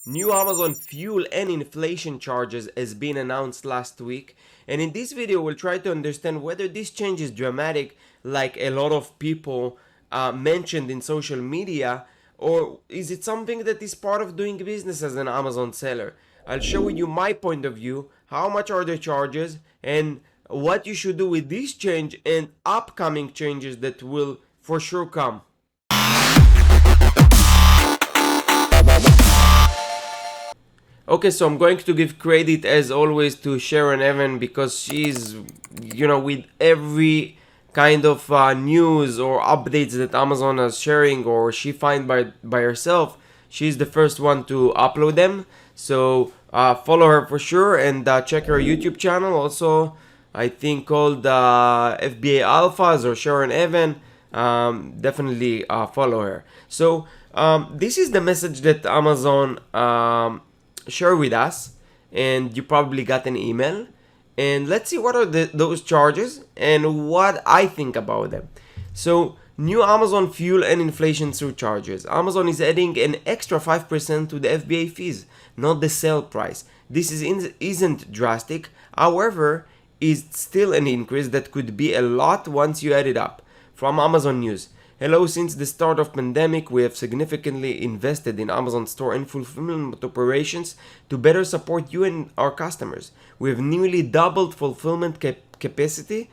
New Amazon fuel and inflation charges has been announced last week, and in this video we'll try to understand whether this change is dramatic like a lot of people mentioned in social media, or is it something that is part of doing business as an Amazon seller. I'll share with you my point of view, how much are the charges, and what you should do with this change and upcoming changes that will for sure come. Okay, so I'm going to give credit as always to Sharon Even because she's, with every kind of news or updates that Amazon is sharing or she find by herself, she's the first one to upload them. So follow her for sure and check her YouTube channel. Also, I think called FBA Alphas or Sharon Even. Definitely follow her. So this is the message that Amazon share with us, and you probably got an email, and let's see what are those charges and what I think about them. So new Amazon fuel and inflation surcharges. Amazon is adding an extra 5% to the FBA fees, not the sale price. This isn't drastic, however is still an increase that could be a lot once you add it up. From Amazon News: hello, since the start of pandemic, we have significantly invested in Amazon store and fulfillment operations to better support you and our customers. We have nearly doubled fulfillment capacity,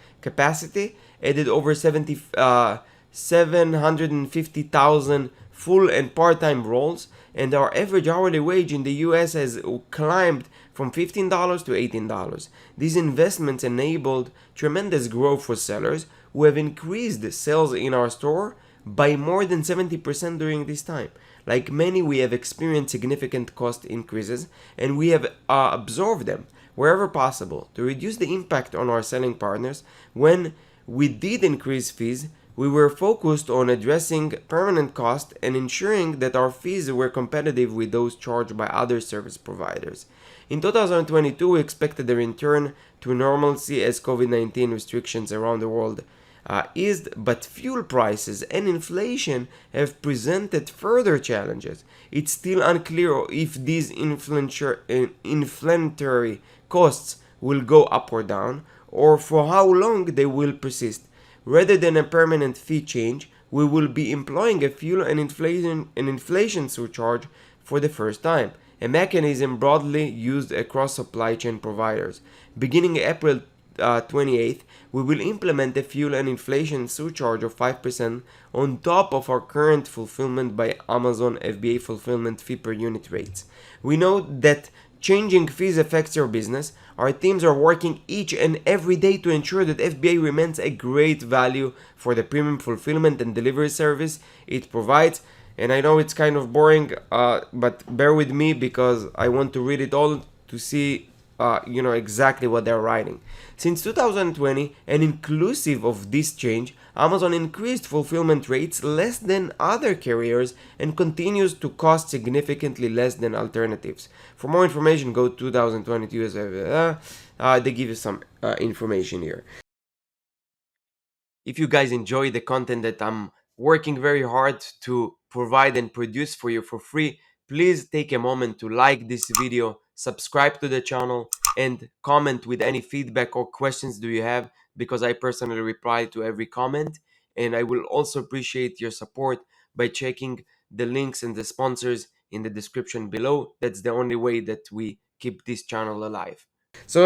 added over 750,000 full and part-time roles, and our average hourly wage in the US has climbed from $15 to $18. These investments enabled tremendous growth for sellers who have increased sales in our store by more than 70% during this time. Like many, we have experienced significant cost increases and we have absorbed them wherever possible to reduce the impact on our selling partners. When we did increase fees, we were focused on addressing permanent costs and ensuring that our fees were competitive with those charged by other service providers. In 2022, we expected a return to normalcy as COVID-19 restrictions around the world eased, but fuel prices and inflation have presented further challenges. It's still unclear if these inflationary costs will go up or down, or for how long they will persist. Rather than a permanent fee change, we will be employing a fuel and inflation surcharge for the first time, a mechanism broadly used across supply chain providers. Beginning April 28th, we will implement a fuel and inflation surcharge of 5% on top of our current fulfillment by Amazon FBA fulfillment fee per unit rates. We know that changing fees affects your business. Our teams are working each and every day to ensure that FBA remains a great value for the premium fulfillment and delivery service it provides. And I know it's kind of boring, but bear with me because I want to read it all to see exactly what they're writing. Since 2020, and inclusive of this change, Amazon increased fulfillment rates less than other carriers and continues to cost significantly less than alternatives. For more information, go to 2022. They give you some information here. If you guys enjoy the content that I'm working very hard to provide and produce for you for free, please take a moment to like this video, subscribe to the channel, and comment with any feedback or questions do you have, because I personally reply to every comment. And I will also appreciate your support by checking the links and the sponsors in the description below. That's the only way that we keep this channel alive. So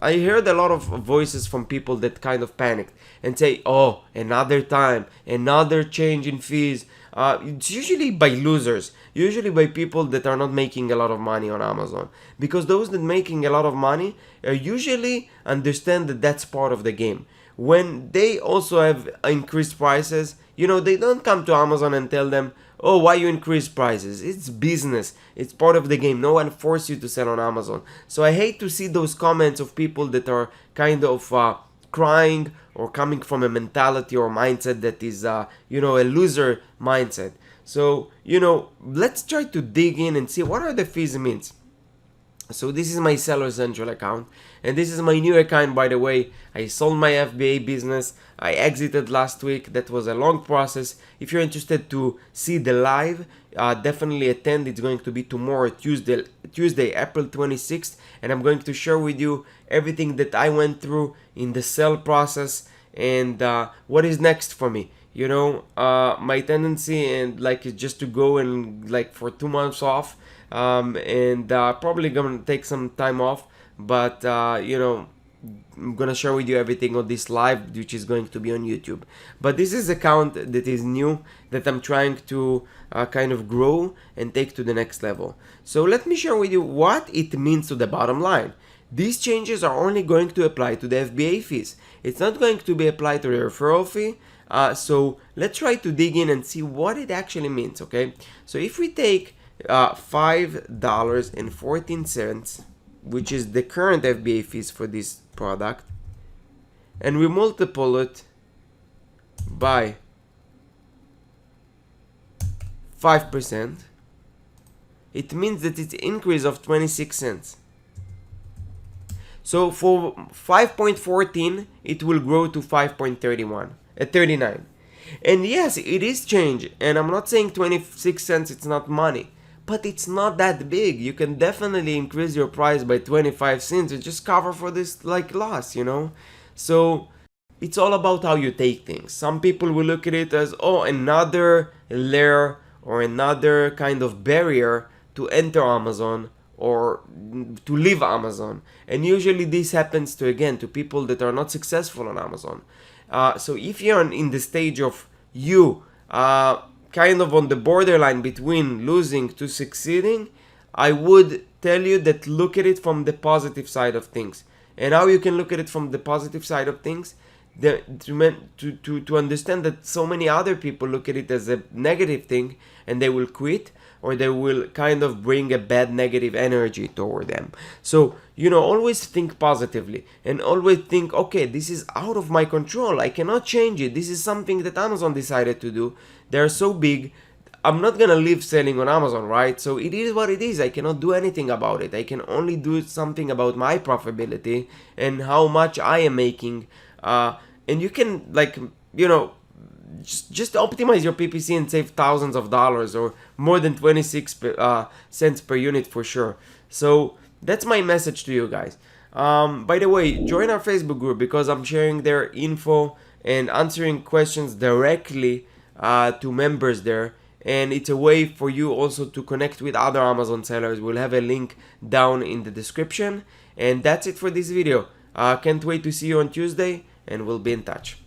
I heard a lot of voices from people that kind of panicked and say, "Oh, another time, another change in fees." It's usually by losers, usually by people that are not making a lot of money on Amazon, because those that making a lot of money usually understand that that's part of the game. When they also have increased prices, they don't come to Amazon and tell them, "Oh, why you increase prices?" It's business. It's part of the game. No one forced you to sell on Amazon. So I hate to see those comments of people that are kind of crying or coming from a mentality or mindset that is, a loser mindset. So, let's try to dig in and see what are the fees means. So this is my Seller Central account, and this is my new account, by the way. I sold my FBA business. I exited last week. That was a long process. If you're interested to see the live, definitely attend. It's going to be tomorrow, Tuesday, April 26th, and I'm going to share with you everything that I went through in the sell process and what is next for me. My tendency and like is just to go and like for 2 months off, and probably gonna take some time off, but I'm gonna share with you everything on this live, which is going to be on YouTube. But this is account that is new, that I'm trying to kind of grow and take to the next level. So let me share with you what it means to the bottom line. These changes are only going to apply to the FBA fees. It's not going to be applied to the referral fee. So let's try to dig in and see what it actually means, okay? So if we take $5.14, which is the current FBA fees for this product, and we multiply it by 5%, it means that it's an increase of 26 cents. So for 5.14, it will grow to 39. And yes, it is change, and I'm not saying 26 cents it's not money, but it's not that big. You can definitely increase your price by 25 cents and just cover for this like loss, So it's all about how you take things. Some people will look at it as, oh, another layer or another kind of barrier to enter Amazon or to leave Amazon. And usually this happens to people that are not successful on Amazon. So if you're in the stage of kind of on the borderline between losing to succeeding, I would tell you that look at it from the positive side of things. And how you can look at it from the positive side of things, to understand that so many other people look at it as a negative thing and they will quit, or they will kind of bring a bad negative energy toward them. So, always think positively and always think, okay, this is out of my control. I cannot change it. This is something that Amazon decided to do. They're so big. I'm not gonna live selling on Amazon, right? So it is what it is. I cannot do anything about it. I can only do something about my profitability and how much I am making. And you can just optimize your PPC and save thousands of dollars, or more than 26 cents per unit for sure. So that's my message to you guys. By the way, join our Facebook group because I'm sharing their info and answering questions directly to members there. And it's a way for you also to connect with other Amazon sellers. We'll have a link down in the description. And that's it for this video. Can't wait to see you on Tuesday, and we'll be in touch.